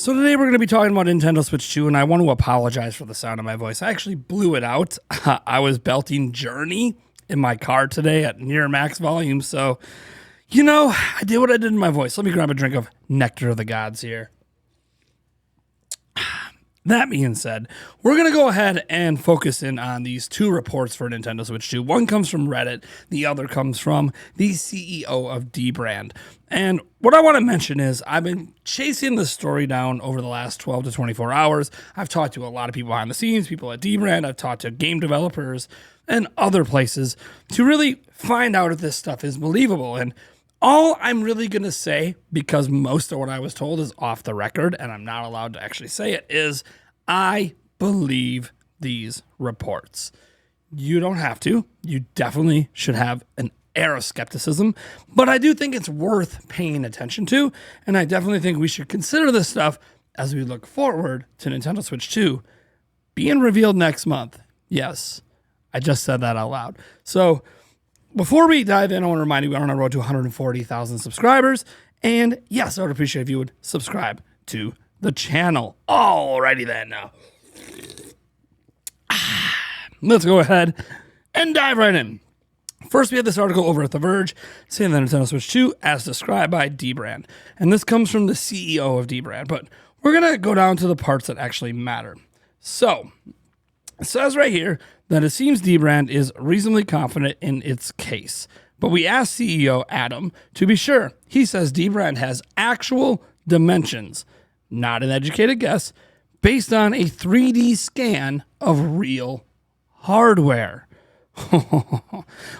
So today we're going to be talking about Nintendo Switch 2, and I want to apologize for the sound of my voice. I actually blew it out. I was belting Journey in my car today at near max volume, so, I did what I did in my voice. Let me grab a drink of Nectar of the Gods here. That being said, we're going to go ahead and focus in on these two reports for Nintendo Switch 2. One comes from Reddit, the other comes from the CEO of Dbrand. And what I want to mention is I've been chasing this story down over the last 12 to 24 hours. I've talked to a lot of people behind the scenes, people at Dbrand. I've talked to game developers and other places to really find out if this stuff is believable. And all I'm really going to say, because most of what I was told is off the record and I'm not allowed to actually say it, is I believe these reports. You don't have to. You definitely should have an air of skepticism, but I do think it's worth paying attention to, and I definitely think we should consider this stuff as we look forward to Nintendo Switch 2 being revealed next month. Yes, I just said that out loud. So before we dive in, I want to remind you we're on our road to 140,000 subscribers. And yes, I would appreciate if you would subscribe to the channel. Alrighty then now. Let's go ahead and dive right in. First, we have this article over at The Verge saying that Nintendo Switch 2 as described by Dbrand. And this comes from the CEO of Dbrand. But we're going to go down to the parts that actually matter. So, it says right here that it seems Dbrand is reasonably confident in its case. But we asked CEO Adam to be sure. He says Dbrand has actual dimensions, not an educated guess, based on a 3D scan of real hardware.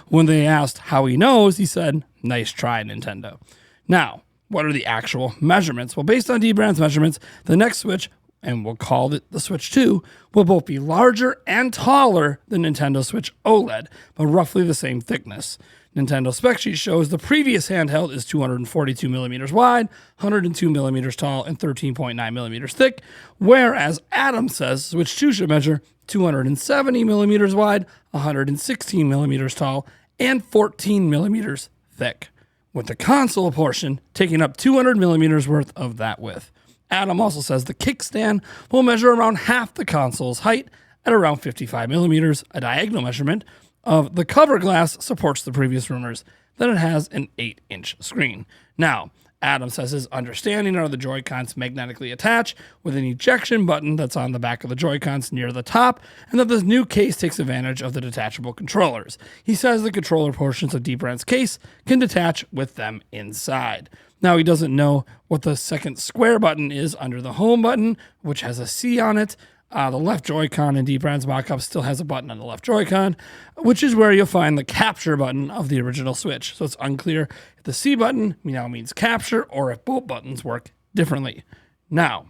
When they asked how he knows, he said, "Nice try, Nintendo." Now, what are the actual measurements? Well, based on Dbrand's measurements, the next Switch, and we'll call it the Switch 2, will both be larger and taller than Nintendo Switch OLED, but roughly the same thickness. Nintendo spec sheet shows the previous handheld is 242 millimeters wide, 102 millimeters tall, and 13.9 millimeters thick, whereas Adam says Switch 2 should measure 270 millimeters wide, 116 millimeters tall, and 14 millimeters thick, with the console portion taking up 200 millimeters worth of that width. Adam also says the kickstand will measure around half the console's height at around 55 millimeters, a diagonal measurement of the cover glass supports the previous rumors that it has an 8-inch screen. Now, Adam says his understanding are the Joy-Cons magnetically attach with an ejection button that's on the back of the Joy-Cons near the top, and that this new case takes advantage of the detachable controllers. He says the controller portions of Dbrand's case can detach with them inside. Now, he doesn't know what the second square button is under the home button, which has a C on it. The left Joy-Con in Dbrand's mockup still has a button on the left Joy-Con, which is where you'll find the capture button of the original Switch. So it's unclear if the C button now means capture or if both buttons work differently. Now,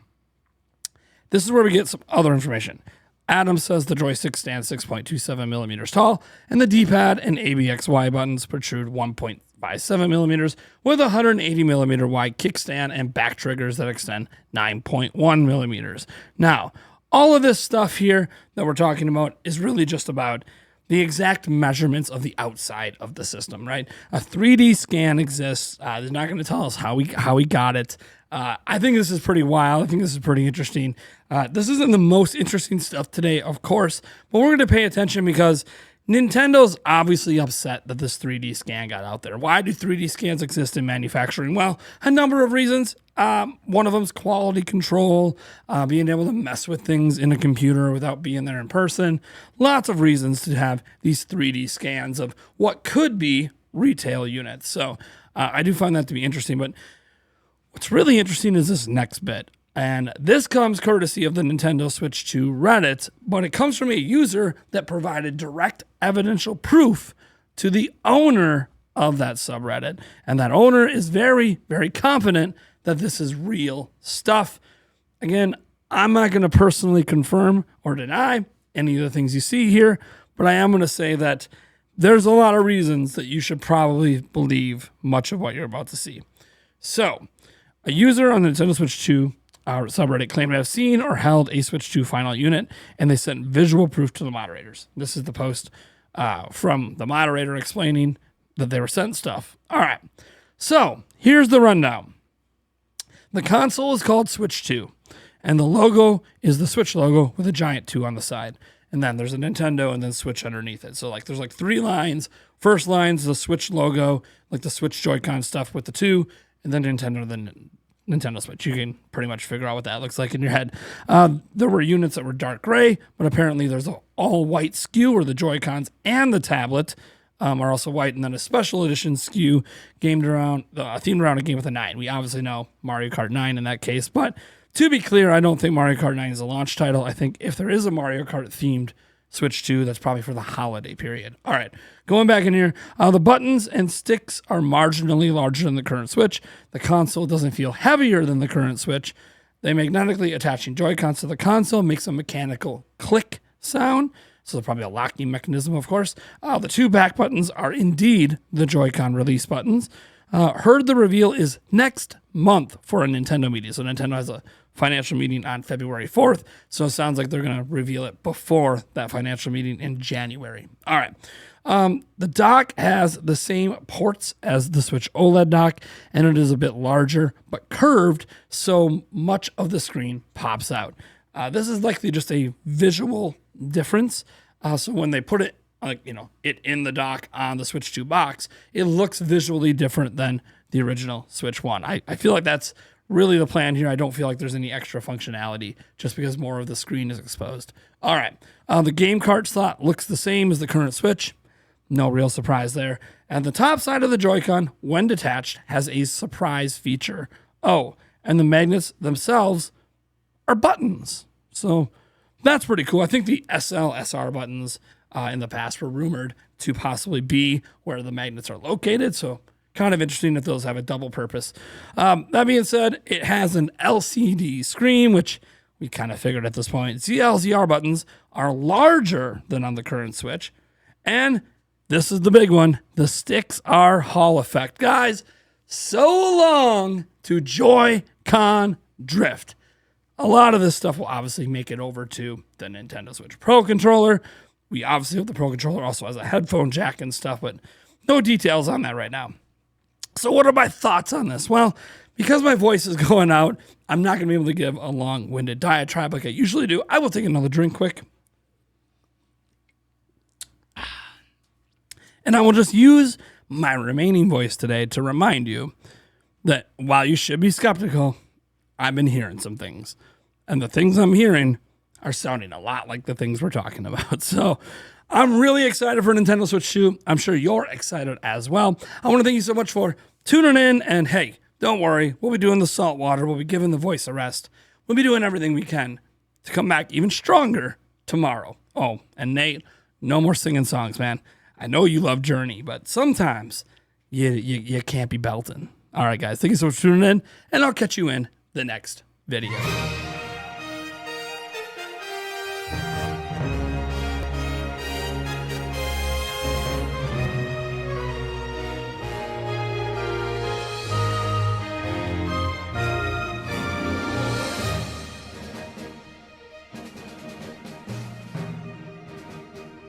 this is where we get some other information. Adam says the joystick stands 6.27 millimeters tall, and the D-pad and ABXY buttons protrude 1.57 millimeters with a 180 millimeter wide kickstand and back triggers that extend 9.1 millimeters. Now, all of this stuff here that we're talking about is really just about the exact measurements of the outside of the system, right? A 3D scan exists. They're not going to tell us how we got it. I think this is pretty wild. I think this is pretty interesting. This isn't the most interesting stuff today, of course, but we're going to pay attention because Nintendo's obviously upset that this 3D scan got out there. Why do 3D scans exist in manufacturing? Well, a number of reasons. One of them is quality control, being able to mess with things in a computer without being there in person. Lots of reasons to have these 3D scans of what could be retail units. So I do find that to be interesting. But what's really interesting is this next bit. And this comes courtesy of the Nintendo Switch 2 Reddit, but it comes from a user that provided direct evidential proof to the owner of that subreddit. And that owner is very, very confident that this is real stuff. Again, I'm not going to personally confirm or deny any of the things you see here, but I am going to say that there's a lot of reasons that you should probably believe much of what you're about to see. So, a user on the Nintendo Switch 2 subreddit claimed to have seen or held a Switch 2 final unit, and they sent visual proof to the moderators. This is the post from the moderator explaining that they were sent stuff. All right, so here's the rundown. The console is called Switch 2. And the logo is the Switch logo with a giant 2 on the side. And then there's a Nintendo and then Switch underneath it. So like there's like 3 lines. First line's the Switch logo, like the Switch Joy-Con stuff with the 2, and then Nintendo Switch. You can pretty much figure out what that looks like in your head. There were units that were dark gray, but apparently there's an all-white SKU where the Joy-Cons and the tablet are also white, and then a special edition SKU themed around a game with a 9. We obviously know Mario Kart 9 in that case, but to be clear, I don't think Mario Kart 9 is a launch title. I think if there is a Mario Kart themed Switch 2, that's probably for the holiday period. All right, going back in here, the buttons and sticks are marginally larger than the current Switch. The console doesn't feel heavier than the current Switch. The magnetically attaching Joy-Cons to the console makes a mechanical click sound. So there's probably a locking mechanism, of course. The 2 back buttons are indeed the Joy-Con release buttons. Heard the reveal is next month for a Nintendo meeting. So Nintendo has a financial meeting on February 4th. So it sounds like they're going to reveal it before that financial meeting in January. All right. The dock has the same ports as the Switch OLED dock, and it is a bit larger, but curved, so much of the screen pops out. This is likely just a visual difference. So when they put it, it in the dock on the Switch 2 box, it looks visually different than the original Switch 1. I feel like that's really the plan here. I don't feel like there's any extra functionality just because more of the screen is exposed. All right. The game card slot looks the same as the current Switch. No real surprise there. And the top side of the Joy-Con, when detached, has a surprise feature. Oh, and the magnets themselves are buttons. So that's pretty cool. I think the SL, SR buttons in the past were rumored to possibly be where the magnets are located. So kind of interesting that those have a double purpose. That being said, it has an LCD screen, which we kind of figured at this point. ZLZR buttons are larger than on the current Switch. And this is the big one. The sticks are Hall effect. Guys, so long to Joy-Con drift. A lot of this stuff will obviously make it over to the Nintendo Switch Pro controller. We obviously hope the Pro controller also has a headphone jack and stuff, but no details on that right now. So what are my thoughts on this? Well, because my voice is going out, I'm not going to be able to give a long-winded diatribe like I usually do. I will take another drink quick. And I will just use my remaining voice today to remind you that while you should be skeptical, I've been hearing some things. And the things I'm hearing are sounding a lot like the things we're talking about. So I'm really excited for Nintendo Switch 2. I'm sure you're excited as well. I want to thank you so much for tuning in. And hey, don't worry. We'll be doing the salt water. We'll be giving the voice a rest. We'll be doing everything we can to come back even stronger tomorrow. Oh, and Nate, no more singing songs, man. I know you love Journey, but sometimes you can't be belting. All right, guys. Thank you so much for tuning in, and I'll catch you in the next video.